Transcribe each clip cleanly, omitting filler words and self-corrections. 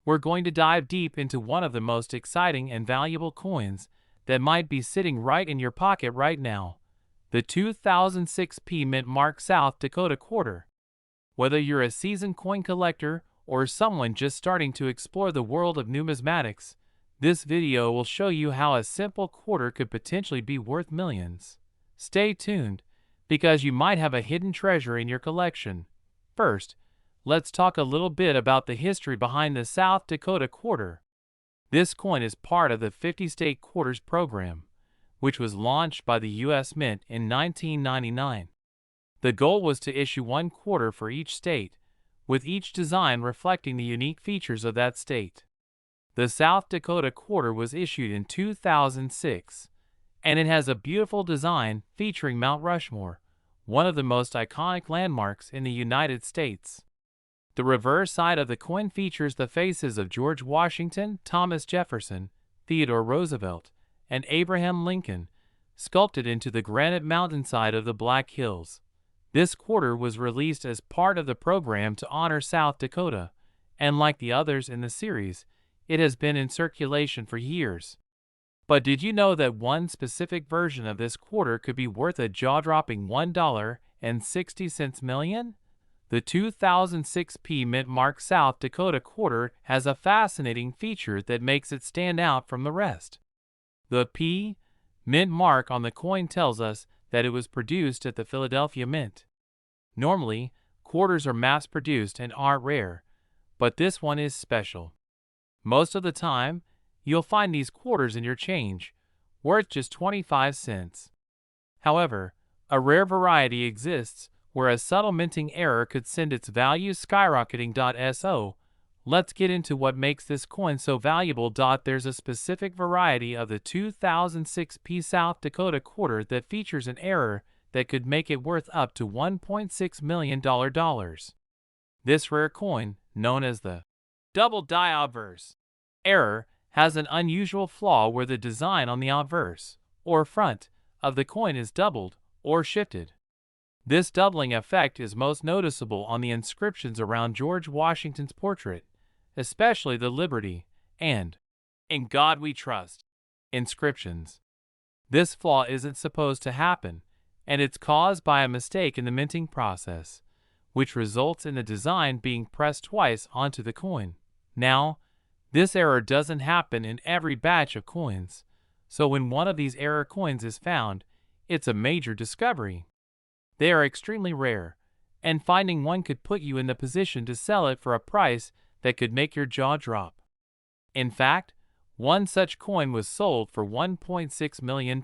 we're going to dive deep into one of the most exciting and valuable coins that might be sitting right in your pocket right now, the 2006 Mint Mark South Dakota Quarter. Whether you're a seasoned coin collector or someone just starting to explore the world of numismatics, this video will show you how a simple quarter could potentially be worth millions. Stay tuned, because you might have a hidden treasure in your collection. First, let's talk a little bit about the history behind the South Dakota Quarter. This coin is part of the 50-state quarters program, which was launched by the U.S. Mint in 1999. The goal was to issue one quarter for each state, with each design reflecting the unique features of that state. The South Dakota Quarter was issued in 2006, and it has a beautiful design featuring Mount Rushmore, one of the most iconic landmarks in the United States. The reverse side of the coin features the faces of George Washington, Thomas Jefferson, Theodore Roosevelt, and Abraham Lincoln, sculpted into the granite mountainside of the Black Hills. This quarter was released as part of the program to honor South Dakota, and like the others in the series, it has been in circulation for years. But did you know that one specific version of this quarter could be worth a jaw-dropping $1.60 million? The 2006 Mint Mark South Dakota Quarter has a fascinating feature that makes it stand out from the rest. The Mint mark on the coin tells us that it was produced at the Philadelphia Mint. Normally, quarters are mass-produced and are rare, but this one is special. Most of the time, you'll find these quarters in your change, worth just 25 cents. However, a rare variety exists where a subtle minting error could send its value skyrocketing. So, let's get into what makes this coin so valuable. There's a specific variety of the 2006 South Dakota Quarter that features an error that could make it worth up to $1.6 million. This rare coin, known as the double die obverse error, has an unusual flaw where the design on the obverse, or front, of the coin is doubled or shifted. This doubling effect is most noticeable on the inscriptions around George Washington's portrait, especially the Liberty and "In God We Trust" inscriptions. This flaw isn't supposed to happen, and it's caused by a mistake in the minting process, which results in the design being pressed twice onto the coin. Now, this error doesn't happen in every batch of coins, so when one of these error coins is found, it's a major discovery. They are extremely rare, and finding one could put you in the position to sell it for a price that could make your jaw drop. In fact, one such coin was sold for $1.6 million.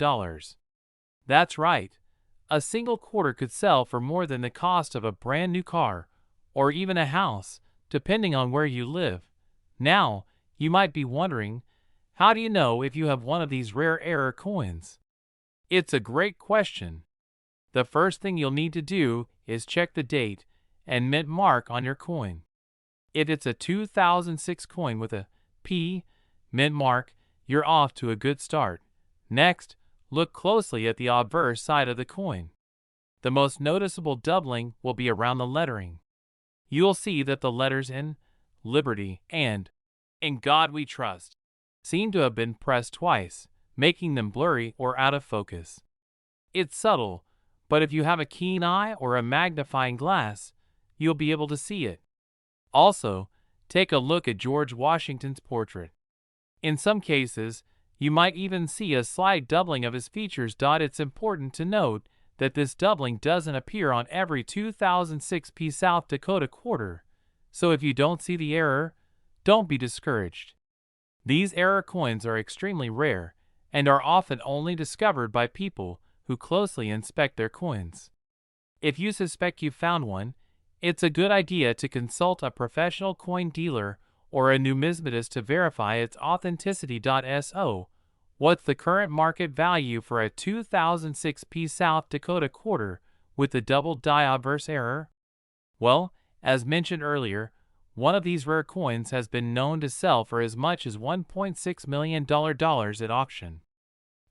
That's right, a single quarter could sell for more than the cost of a brand new car, or even a house, depending on where you live. Now, you might be wondering, how do you know if you have one of these rare error coins? It's a great question. The first thing you'll need to do is check the date and mint mark on your coin. If it's a 2006 coin with a mint mark, you're off to a good start. Next, look closely at the obverse side of the coin. The most noticeable doubling will be around the lettering. You'll see that the letters in Liberty and "In God We Trust" seem to have been pressed twice, making them blurry or out of focus. It's subtle, but if you have a keen eye or a magnifying glass, you'll be able to see it. Also, take a look at George Washington's portrait. In some cases, you might even see a slight doubling of his features. It's important to note that this doubling doesn't appear on every 2006 South Dakota Quarter, so if you don't see the error, don't be discouraged. These error coins are extremely rare and are often only discovered by people who closely inspect their coins. If you suspect you've found one, it's a good idea to consult a professional coin dealer or a numismatist to verify its authenticity. So, what's the current market value for a 2006 South Dakota Quarter with the double die obverse error? Well, as mentioned earlier, one of these rare coins has been known to sell for as much as $1.6 million at auction.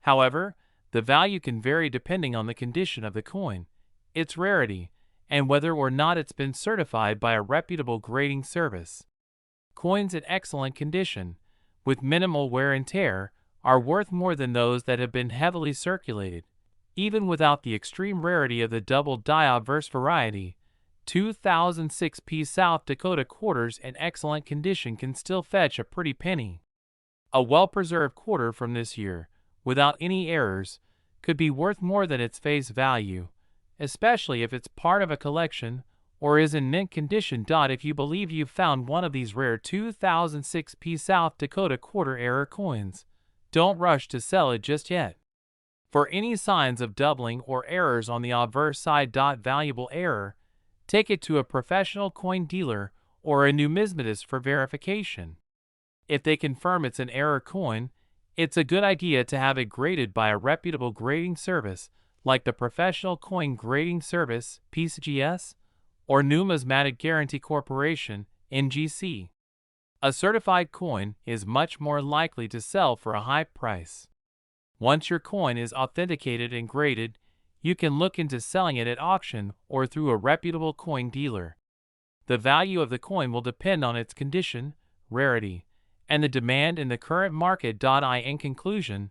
However, the value can vary depending on the condition of the coin, its rarity, and whether or not it's been certified by a reputable grading service. Coins in excellent condition, with minimal wear and tear, are worth more than those that have been heavily circulated. Even without the extreme rarity of the double die obverse variety, 2006 South Dakota quarters in excellent condition can still fetch a pretty penny. A well-preserved quarter from this year, without any errors, could be worth more than its face value, especially if it's part of a collection or is in mint condition. If you believe you've found one of these rare 2006 South Dakota quarter error coins, don't rush to sell it just yet. For any signs of doubling or errors on the obverse side. Valuable error, take it to a professional coin dealer or a numismatist for verification. If they confirm it's an error coin, it's a good idea to have it graded by a reputable grading service like the Professional Coin Grading Service (PCGS) or Numismatic Guarantee Corporation (NGC). A certified coin is much more likely to sell for a high price. Once your coin is authenticated and graded, you can look into selling it at auction or through a reputable coin dealer. The value of the coin will depend on its condition, rarity, and the demand in the current market. In conclusion,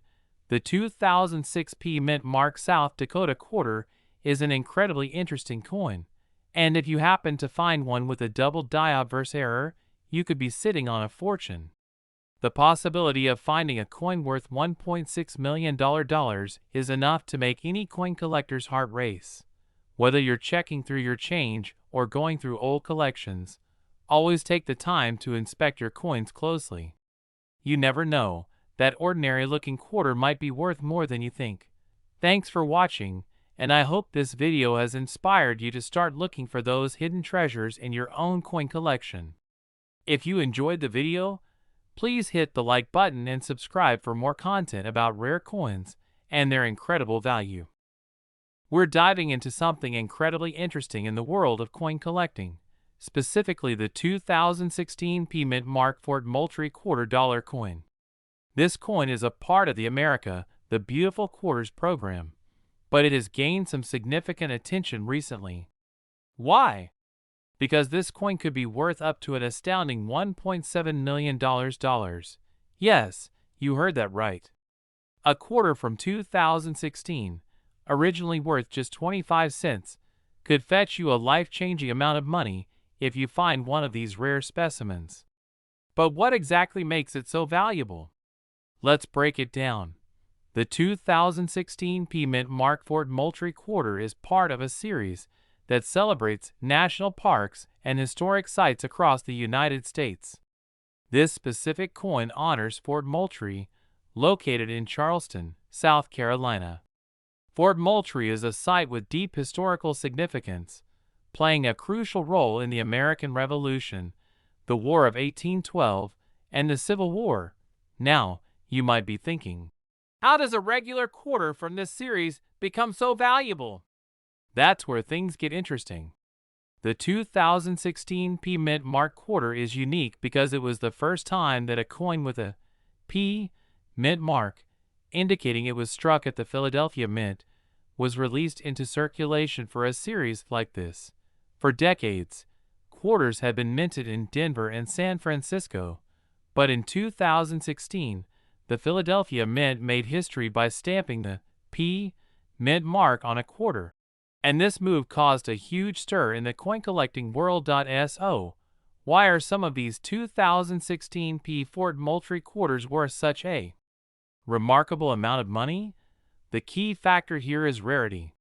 the 2006 Mint Mark South Dakota quarter is an incredibly interesting coin, and if you happen to find one with a double die obverse error, you could be sitting on a fortune. The possibility of finding a coin worth $1.6 million is enough to make any coin collector's heart race. Whether you're checking through your change or going through old collections, always take the time to inspect your coins closely. You never know, that ordinary-looking quarter might be worth more than you think. Thanks for watching, and I hope this video has inspired you to start looking for those hidden treasures in your own coin collection. If you enjoyed the video, please hit the like button and subscribe for more content about rare coins and their incredible value. We're diving into something incredibly interesting in the world of coin collecting, specifically the 2016 Mint Mark Fort Moultrie $quarter coin. This coin is a part of the America the Beautiful Quarters program, but it has gained some significant attention recently. Why? Because this coin could be worth up to an astounding $1.7 million. Yes, you heard that right. A quarter from 2016, originally worth just 25 cents, could fetch you a life-changing amount of money if you find one of these rare specimens. But what exactly makes it so valuable? Let's break it down. The 2016 Mint Mark Fort Moultrie quarter is part of a series that celebrates national parks and historic sites across the United States. This specific coin honors Fort Moultrie, located in Charleston, South Carolina. Fort Moultrie is a site with deep historical significance, playing a crucial role in the American Revolution, the War of 1812, and the Civil War. Now, you might be thinking, how does a regular quarter from this series become so valuable? That's where things get interesting. The 2016 Mint Mark quarter is unique because it was the first time that a coin with a P Mint mark, indicating it was struck at the Philadelphia Mint, was released into circulation for a series like this. For decades, quarters had been minted in Denver and San Francisco, but in 2016, the Philadelphia Mint made history by stamping the P Mint mark on a quarter. And this move caused a huge stir in the coin collecting world. So, why are some of these 2016 Fort Moultrie quarters worth such a remarkable amount of money? The key factor here is rarity.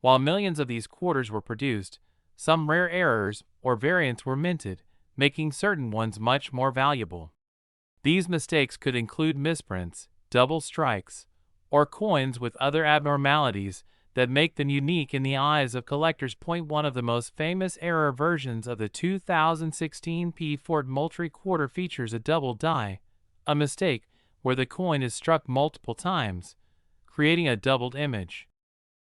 While millions of these quarters were produced, some rare errors or variants were minted, making certain ones much more valuable. These mistakes could include misprints, double strikes, or coins with other abnormalities that make them unique in the eyes of collectors. One of the most famous error versions of the 2016 Fort Moultrie quarter features a double die, a mistake where the coin is struck multiple times, creating a doubled image.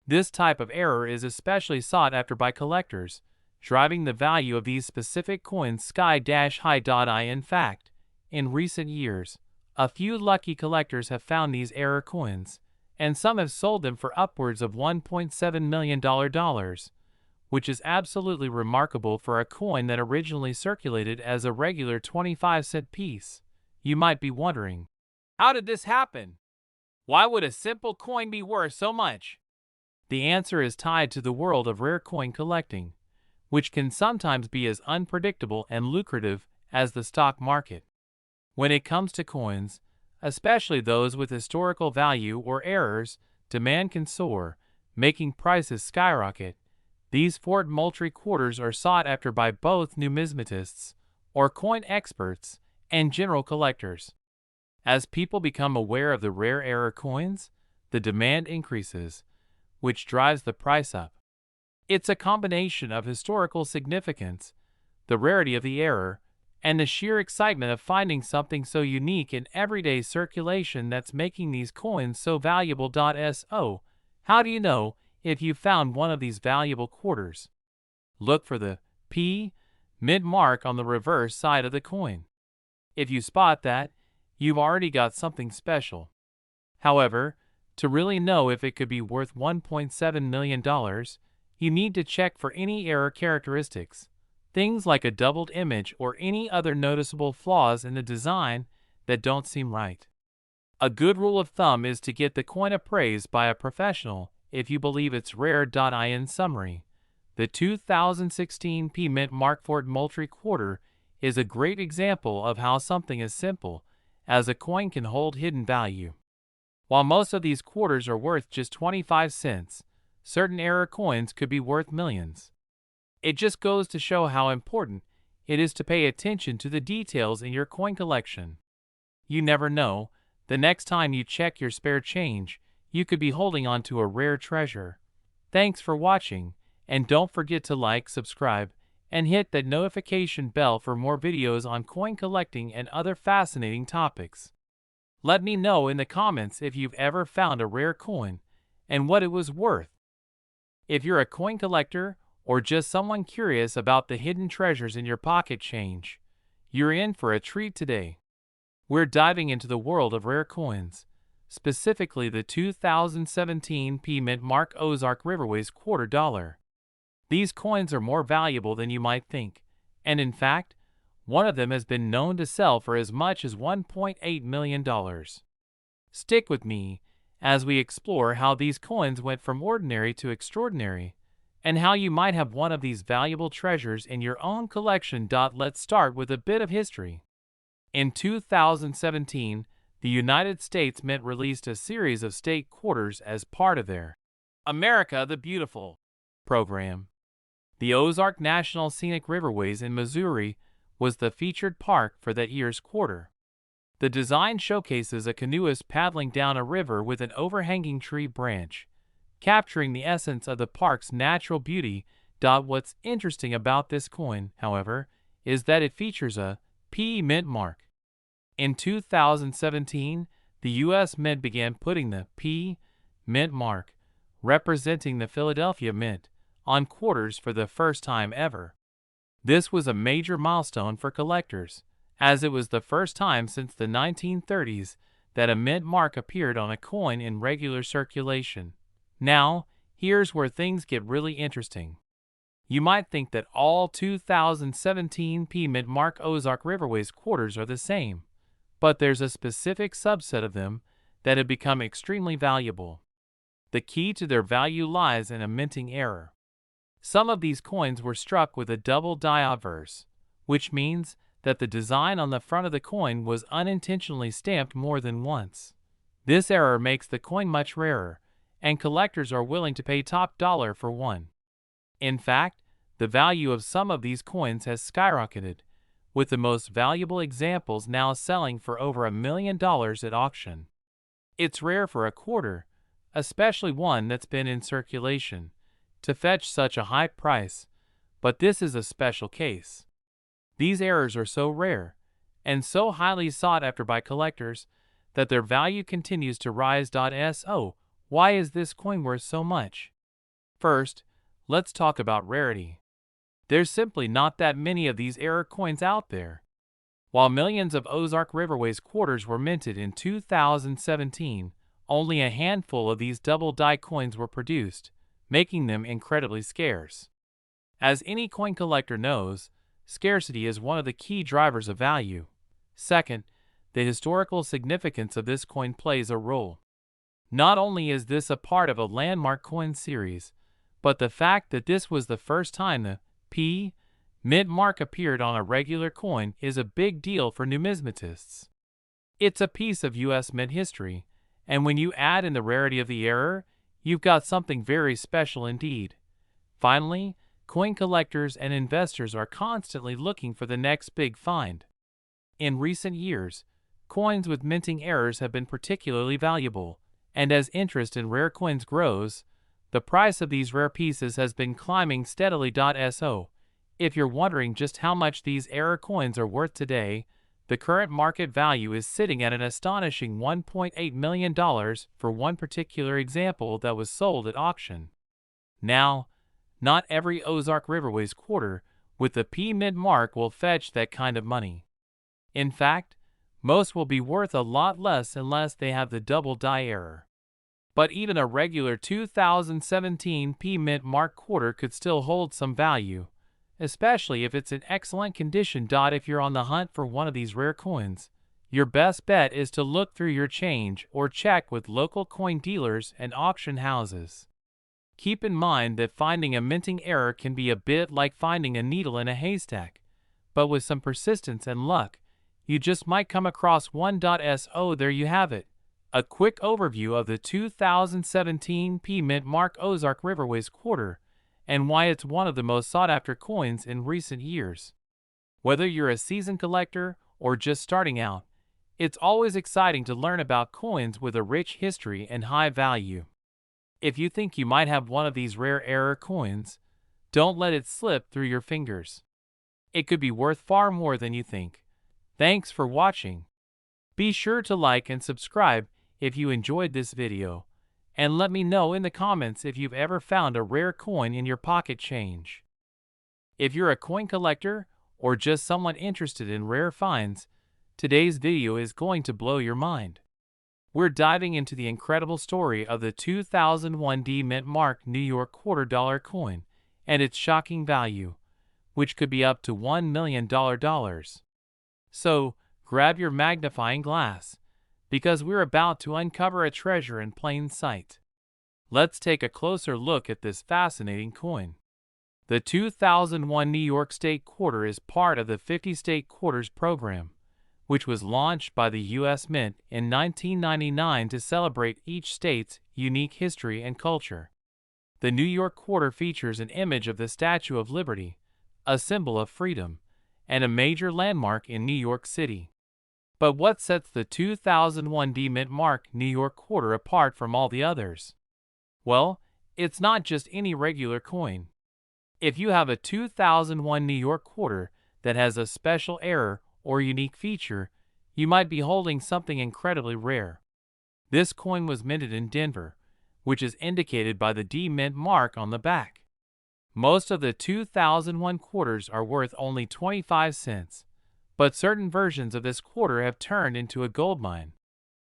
This type of error is especially sought after by collectors, driving the value of these specific coins sky-high. In fact, in recent years, a few lucky collectors have found these error coins, and some have sold them for upwards of $1.7 million, which is absolutely remarkable for a coin that originally circulated as a regular 25-cent piece. You might be wondering, how did this happen? Why would a simple coin be worth so much? The answer is tied to the world of rare coin collecting, which can sometimes be as unpredictable and lucrative as the stock market. When it comes to coins, especially those with historical value or errors, demand can soar, making prices skyrocket. These Fort Moultrie quarters are sought after by both numismatists, or coin experts, and general collectors. As people become aware of the rare error coins, the demand increases, which drives the price up. It's a combination of historical significance, the rarity of the error, and the sheer excitement of finding something so unique in everyday circulation that's making these coins so valuable. So, how do you know if you found one of these valuable quarters? Look for the P mint mark on the reverse side of the coin. If you spot that, you've already got something special. However, to really know if it could be worth $1.7 million, you need to check for any error characteristics, things like a doubled image or any other noticeable flaws in the design that don't seem right. A good rule of thumb is to get the coin appraised by a professional if you believe it's rare. In summary, the 2016 P Mint Mark Fort Moultrie quarter is a great example of how something as simple as a coin can hold hidden value. While most of these quarters are worth just 25 cents, certain error coins could be worth millions. It just goes to show how important it is to pay attention to the details in your coin collection. You never know, the next time you check your spare change, you could be holding on to a rare treasure. Thanks for watching, and don't forget to like, subscribe, and hit that notification bell for more videos on coin collecting and other fascinating topics. Let me know in the comments if you've ever found a rare coin and what it was worth. If you're a coin collector or just someone curious about the hidden treasures in your pocket change, you're in for a treat today. We're diving into the world of rare coins, specifically the 2017 P Mint Mark Ozark Riverways $quarter. These coins are more valuable than you might think, and in fact, one of them has been known to sell for as much as $1.8 million. Stick with me as we explore how these coins went from ordinary to extraordinary, and how you might have one of these valuable treasures in your own collection. Let's start with a bit of history. In 2017, the United States Mint released a series of state quarters as part of their America the Beautiful program. The Ozark National Scenic Riverways in Missouri was the featured park for that year's quarter. The design showcases a canoeist paddling down a river with an overhanging tree branch, capturing the essence of the park's natural beauty. What's interesting about this coin, however, is that it features a P Mint mark. In 2017, the U.S. Mint began putting the P Mint mark, representing the Philadelphia Mint, on quarters for the first time ever. This was a major milestone for collectors, as it was the first time since the 1930s that a mint mark appeared on a coin in regular circulation. Now, here's where things get really interesting. You might think that all 2017 P Mint Mark Ozark Riverways quarters are the same, but there's a specific subset of them that have become extremely valuable. The key to their value lies in a minting error. Some of these coins were struck with a double die obverse, which means that the design on the front of the coin was unintentionally stamped more than once. This error makes the coin much rarer, and collectors are willing to pay top dollar for one. In fact, the value of some of these coins has skyrocketed, with the most valuable examples now selling for over $1 million at auction. It's rare for a quarter, especially one that's been in circulation, to fetch such a high price, but this is a special case. These errors are so rare, and so highly sought after by collectors, that their value continues to rise. So, why is this coin worth so much? First, let's talk about rarity. There's simply not that many of these error coins out there. While millions of Ozark Riverways quarters were minted in 2017, only a handful of these double die coins were produced, making them incredibly scarce. As any coin collector knows, scarcity is one of the key drivers of value. Second, the historical significance of this coin plays a role. Not only is this a part of a landmark coin series, but the fact that this was the first time the P mint mark appeared on a regular coin is a big deal for numismatists. It's a piece of U.S. mint history, and when you add in the rarity of the error, you've got something very special indeed. Finally, coin collectors and investors are constantly looking for the next big find. In recent years, coins with minting errors have been particularly valuable, and as interest in rare coins grows, the price of these rare pieces has been climbing steadily. So, if you're wondering just how much these error coins are worth today, the current market value is sitting at an astonishing $1.8 million for one particular example that was sold at auction. Now, not every Ozark Riverways quarter with the P mint mark will fetch that kind of money. In fact, most will be worth a lot less unless they have the double die error. But even a regular 2017 P mint mark quarter could still hold some value, especially if it's in excellent condition. If you're on the hunt for one of these rare coins, your best bet is to look through your change or check with local coin dealers and auction houses. Keep in mind that finding a minting error can be a bit like finding a needle in a haystack, but with some persistence and luck, you just might come across one. So there you have it, a quick overview of the 2017 P mint mark Ozark Riverways quarter and why it's one of the most sought-after coins in recent years. Whether you're a seasoned collector or just starting out, it's always exciting to learn about coins with a rich history and high value. If you think you might have one of these rare error coins, don't let it slip through your fingers. It could be worth far more than you think. Thanks for watching. Be sure to like and subscribe if you enjoyed this video, and let me know in the comments if you've ever found a rare coin in your pocket change. If you're a coin collector or just someone interested in rare finds, today's video is going to blow your mind. We're diving into the incredible story of the 2001 D mint mark New York $quarter coin and its shocking value, which could be up to $1 million. So, grab your magnifying glass, because we're about to uncover a treasure in plain sight. Let's take a closer look at this fascinating coin. The 2001 New York State Quarter is part of the 50 State Quarters program, which was launched by the U.S. Mint in 1999 to celebrate each state's unique history and culture. The New York Quarter features an image of the Statue of Liberty, a symbol of freedom, and a major landmark in New York City. But what sets the 2001 D mint mark New York Quarter apart from all the others? Well, it's not just any regular coin. If you have a 2001 New York Quarter that has a special error or unique feature, you might be holding something incredibly rare. This coin was minted in Denver, which is indicated by the D mint mark on the back. Most of the 2001 quarters are worth only 25 cents, but certain versions of this quarter have turned into a goldmine.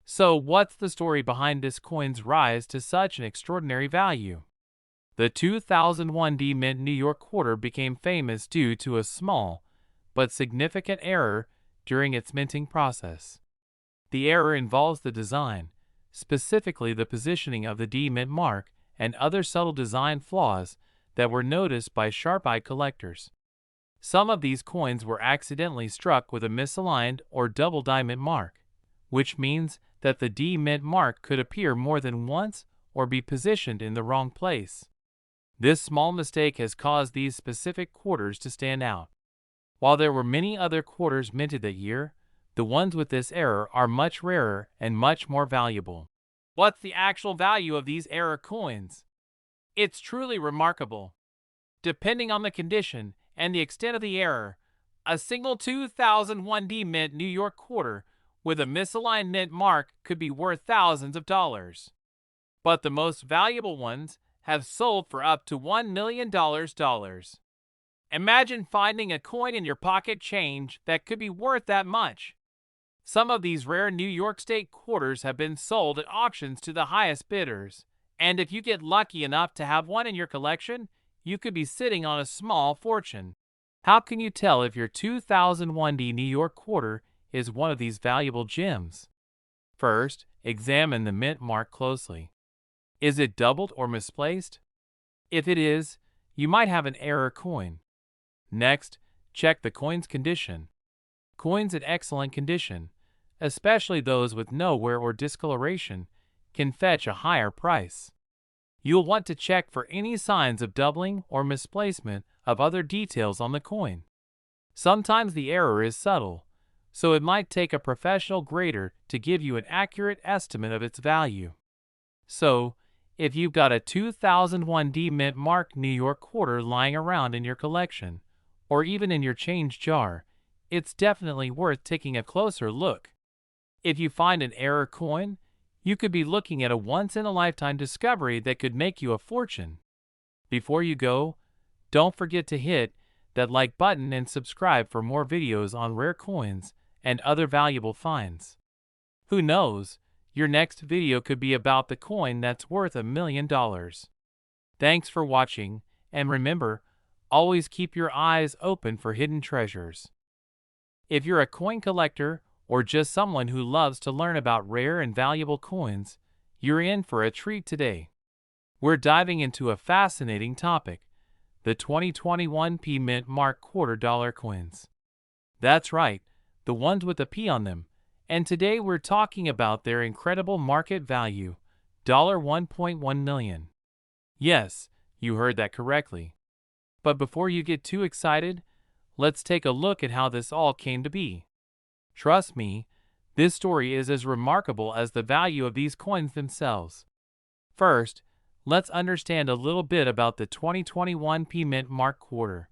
So what's the story behind this coin's rise to such an extraordinary value? The 2001 D mint New York quarter became famous due to a small but significant error during its minting process. The error involves the design, specifically the positioning of the D mint mark and other subtle design flaws that were noticed by sharp-eyed collectors. Some of these coins were accidentally struck with a misaligned or double die mint mark, which means that the D mint mark could appear more than once or be positioned in the wrong place. This small mistake has caused these specific quarters to stand out. While there were many other quarters minted that year, the ones with this error are much rarer and much more valuable. What's the actual value of these error coins? It's truly remarkable. Depending on the condition and the extent of the error, a single 2001 D mint New York quarter with a misaligned mint mark could be worth thousands of dollars. But the most valuable ones have sold for up to $1 million. Imagine finding a coin in your pocket change that could be worth that much. Some of these rare New York State quarters have been sold at auctions to the highest bidders, and if you get lucky enough to have one in your collection, you could be sitting on a small fortune. How can you tell if your 2001D New York quarter is one of these valuable gems? First, examine the mint mark closely. Is it doubled or misplaced? If it is, you might have an error coin. Next, check the coin's condition. Coins in excellent condition, especially those with no wear or discoloration, can fetch a higher price. You'll want to check for any signs of doubling or misplacement of other details on the coin. Sometimes the error is subtle, so it might take a professional grader to give you an accurate estimate of its value. So, if you've got a 2001D mint mark New York quarter lying around in your collection, or even in your change jar, it's definitely worth taking a closer look. If you find an error coin, you could be looking at a once-in-a-lifetime discovery that could make you a fortune. Before you go, don't forget to hit that like button and subscribe for more videos on rare coins and other valuable finds. Who knows, your next video could be about the coin that's worth $1 million. Thanks for watching, and remember, always keep your eyes open for hidden treasures. If you're a coin collector or just someone who loves to learn about rare and valuable coins, you're in for a treat today. We're diving into a fascinating topic: the 2021 P Mint Mark $quarter coins. That's right, the ones with a P on them, and today we're talking about their incredible market value, $1.1 million. Yes, you heard that correctly. But before you get too excited, let's take a look at how this all came to be. Trust me, this story is as remarkable as the value of these coins themselves. First, let's understand a little bit about the 2021 P Mint Mark quarter.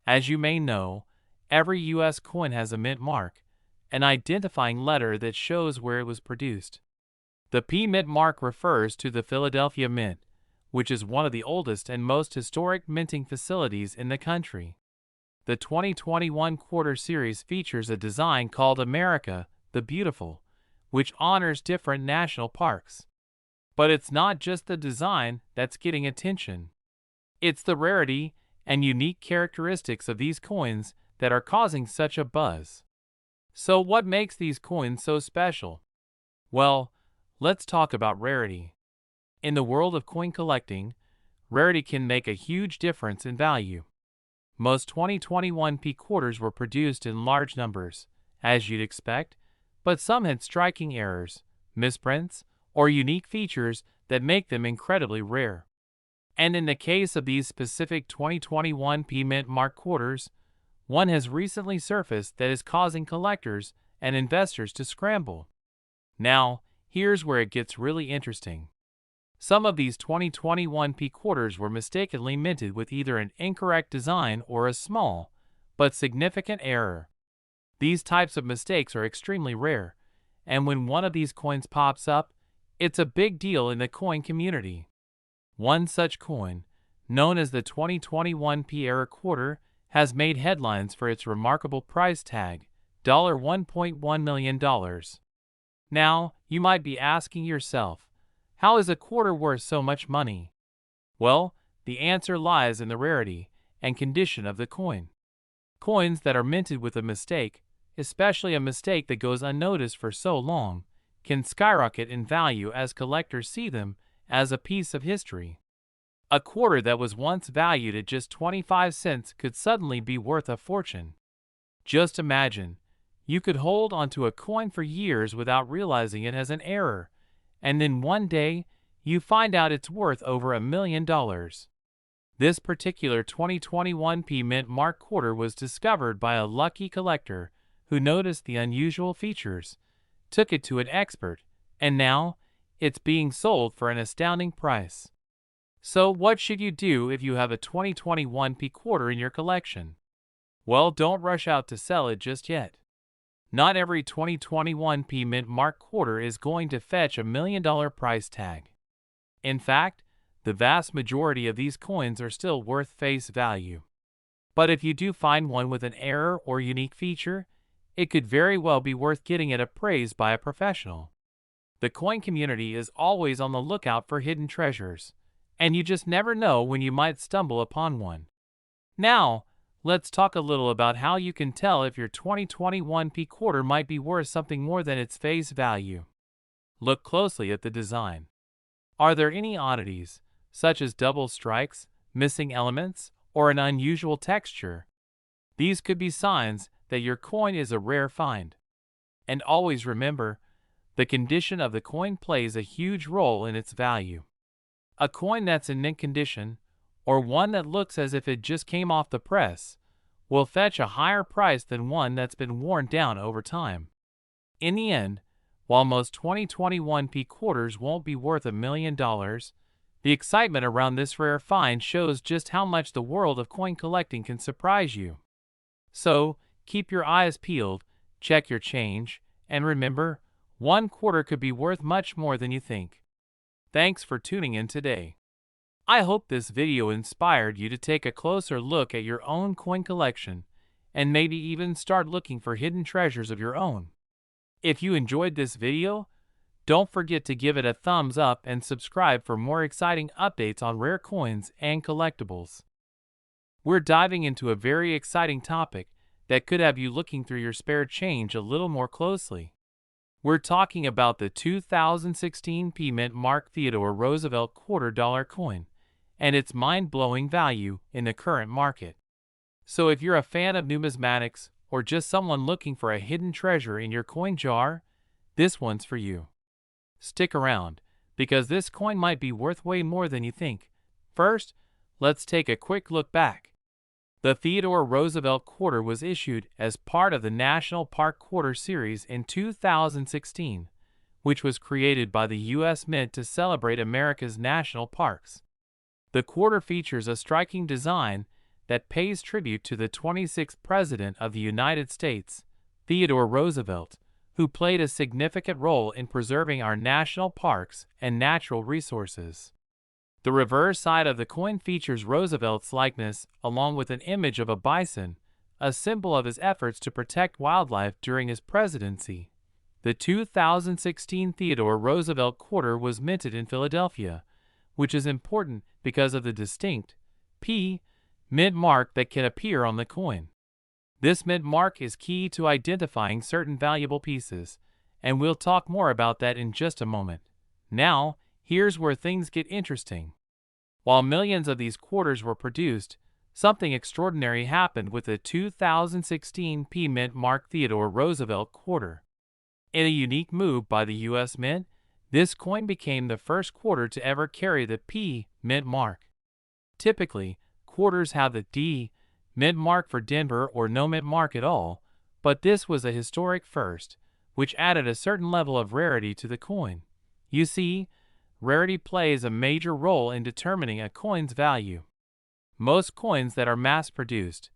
As you may know, every U.S. coin has a mint mark, an identifying letter that shows where it was produced. The P Mint mark refers to the Philadelphia Mint, which is one of the oldest and most historic minting facilities in the country. The 2021 quarter series features a design called America the Beautiful, which honors different national parks. But it's not just the design that's getting attention. It's the rarity and unique characteristics of these coins that are causing such a buzz. So what makes these coins so special? Well, let's talk about rarity. In the world of coin collecting, rarity can make a huge difference in value. Most 2021 P quarters were produced in large numbers, as you'd expect, but some had striking errors, misprints, or unique features that make them incredibly rare. And in the case of these specific 2021 P Mint Mark quarters, one has recently surfaced that is causing collectors and investors to scramble. Now, here's where it gets really interesting. Some of these 2021 P quarters were mistakenly minted with either an incorrect design or a small, but significant error. These types of mistakes are extremely rare, and when one of these coins pops up, it's a big deal in the coin community. One such coin, known as the 2021 P Error Quarter, has made headlines for its remarkable price tag, $1.1 million. Now, you might be asking yourself, how is a quarter worth so much money? Well, the answer lies in the rarity and condition of the coin. Coins that are minted with a mistake, especially a mistake that goes unnoticed for so long, can skyrocket in value as collectors see them as a piece of history. A quarter that was once valued at just 25 cents could suddenly be worth a fortune. Just imagine, you could hold onto a coin for years without realizing it has an error, and then one day, you find out it's worth over $1 million. This particular 2021 P Mint Mark quarter was discovered by a lucky collector who noticed the unusual features, took it to an expert, and now, it's being sold for an astounding price. So what should you do if you have a 2021 P quarter in your collection? Well, don't rush out to sell it just yet. Not every 2021 P Mint Mark quarter is going to fetch $1 million price tag. In fact, the vast majority of these coins are still worth face value. But if you do find one with an error or unique feature, it could very well be worth getting it appraised by a professional. The coin community is always on the lookout for hidden treasures, and you just never know when you might stumble upon one. Now, let's talk a little about how you can tell if your 2021 P quarter might be worth something more than its face value. Look closely at the design. Are there any oddities, such as double strikes, missing elements, or an unusual texture? These could be signs that your coin is a rare find. And always remember, the condition of the coin plays a huge role in its value. A coin that's in mint condition, or one that looks as if it just came off the press, will fetch a higher price than one that's been worn down over time. In the end, while most 2021 P quarters won't be worth $1 million, the excitement around this rare find shows just how much the world of coin collecting can surprise you. So, keep your eyes peeled, check your change, and remember, one quarter could be worth much more than you think. Thanks for tuning in today. I hope this video inspired you to take a closer look at your own coin collection and maybe even start looking for hidden treasures of your own. If you enjoyed this video, don't forget to give it a thumbs up and subscribe for more exciting updates on rare coins and collectibles. We're diving into a very exciting topic that could have you looking through your spare change a little more closely. We're talking about the 2016 P Mint Mark Theodore Roosevelt $quarter coin and its mind-blowing value in the current market. So if you're a fan of numismatics or just someone looking for a hidden treasure in your coin jar, this one's for you. Stick around, because this coin might be worth way more than you think. First, let's take a quick look back. The Theodore Roosevelt quarter was issued as part of the National Park Quarter Series in 2016, which was created by the U.S. Mint to celebrate America's national parks. The quarter features a striking design that pays tribute to the 26th President of the United States, Theodore Roosevelt, who played a significant role in preserving our national parks and natural resources. The reverse side of the coin features Roosevelt's likeness along with an image of a bison, a symbol of his efforts to protect wildlife during his presidency. The 2016 Theodore Roosevelt quarter was minted in Philadelphia, which is important because of the distinct P mint mark that can appear on the coin. This mint mark is key to identifying certain valuable pieces, and we'll talk more about that in just a moment. Now, here's where things get interesting. While millions of these quarters were produced, something extraordinary happened with the 2016 P Mint Mark Theodore Roosevelt quarter. In a unique move by the U.S. Mint, this coin became the first quarter to ever carry the P Mint mark. Typically, quarters have the D Mint mark for Denver or no mint mark at all, but this was a historic first, which added a certain level of rarity to the coin. You see, rarity plays a major role in determining a coin's value. Most coins that are mass-produced,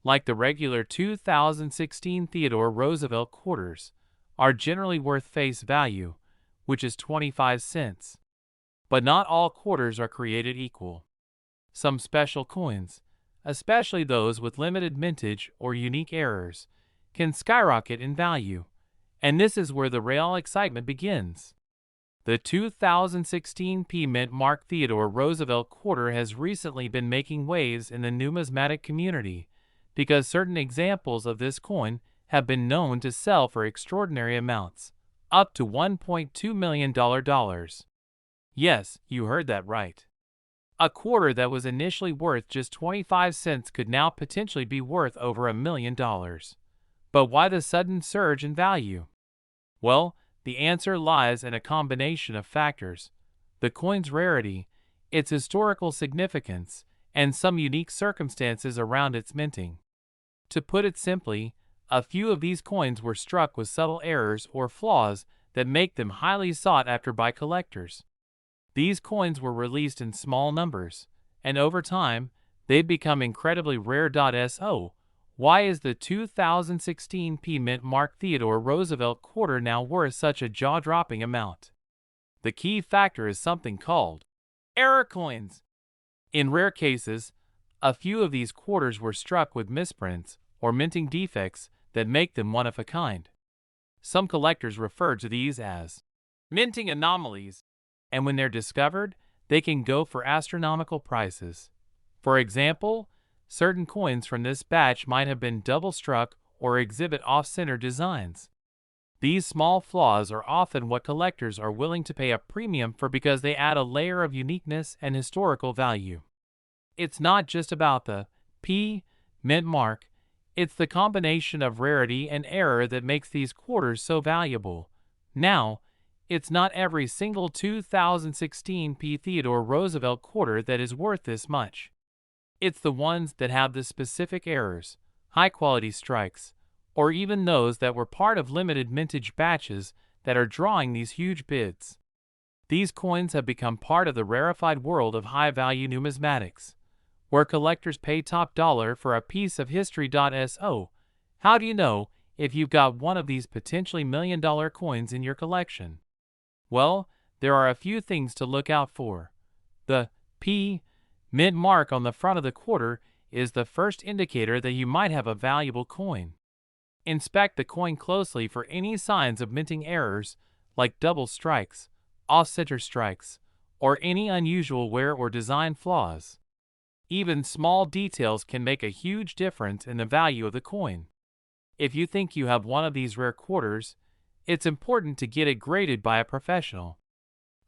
like the regular 2016 Theodore Roosevelt quarters, are generally worth face value, which is 25 cents. But not all quarters are created equal. Some special coins, especially those with limited mintage or unique errors, can skyrocket in value, and this is where the real excitement begins. The 2016 P Mint Mark Theodore Roosevelt quarter has recently been making waves in the numismatic community because certain examples of this coin have been known to sell for extraordinary amounts, up to $1.2 million. Yes, you heard that right. A quarter that was initially worth just 25 cents could now potentially be worth over $1 million. But why the sudden surge in value? Well, the answer lies in a combination of factors: the coin's rarity, its historical significance, and some unique circumstances around its minting. To put it simply, a few of these coins were struck with subtle errors or flaws that make them highly sought after by collectors. These coins were released in small numbers, and over time, they've become incredibly rare. So, why is the 2016 P Mint Mark Theodore Roosevelt quarter now worth such a jaw-dropping amount? The key factor is something called error coins. In rare cases, a few of these quarters were struck with misprints or minting defects that make them one of a kind. Some collectors refer to these as minting anomalies, and when they're discovered, they can go for astronomical prices. For example, certain coins from this batch might have been double-struck or exhibit off-center designs. These small flaws are often what collectors are willing to pay a premium for because they add a layer of uniqueness and historical value. It's not just about the P mint mark, it's the combination of rarity and error that makes these quarters so valuable. Now, it's not every single 2016 P Theodore Roosevelt quarter that is worth this much. It's the ones that have the specific errors, high-quality strikes, or even those that were part of limited mintage batches that are drawing these huge bids. These coins have become part of the rarefied world of high-value numismatics, where collectors pay top dollar for a piece of history. So, how do you know if you've got one of these potentially million-dollar coins in your collection? Well, there are a few things to look out for. The P mint mark on the front of the quarter is the first indicator that you might have a valuable coin. Inspect the coin closely for any signs of minting errors, like double strikes, off-center strikes, or any unusual wear or design flaws. Even small details can make a huge difference in the value of the coin. If you think you have one of these rare quarters, it's important to get it graded by a professional.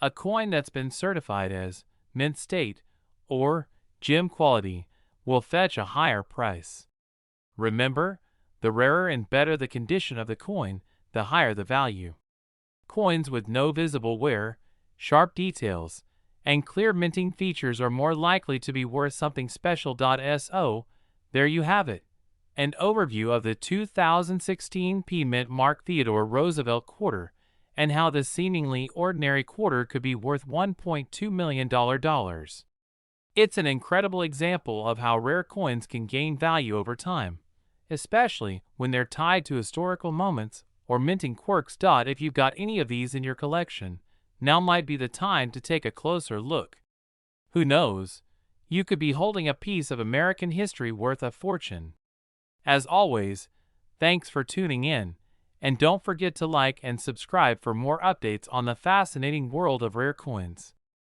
A coin that's been certified as mint state or gem quality will fetch a higher price. Remember, the rarer and better the condition of the coin, the higher the value. Coins with no visible wear, sharp details, and clear minting features are more likely to be worth something special. So, there you have it, an overview of the 2016 P mint mark Theodore Roosevelt quarter and how this seemingly ordinary quarter could be worth $1.2 million. It's an incredible example of how rare coins can gain value over time, especially when they're tied to historical moments or minting quirks. If you've got any of these in your collection, now might be the time to take a closer look. Who knows, you could be holding a piece of American history worth a fortune. As always, thanks for tuning in, and don't forget to like and subscribe for more updates on the fascinating world of rare coins.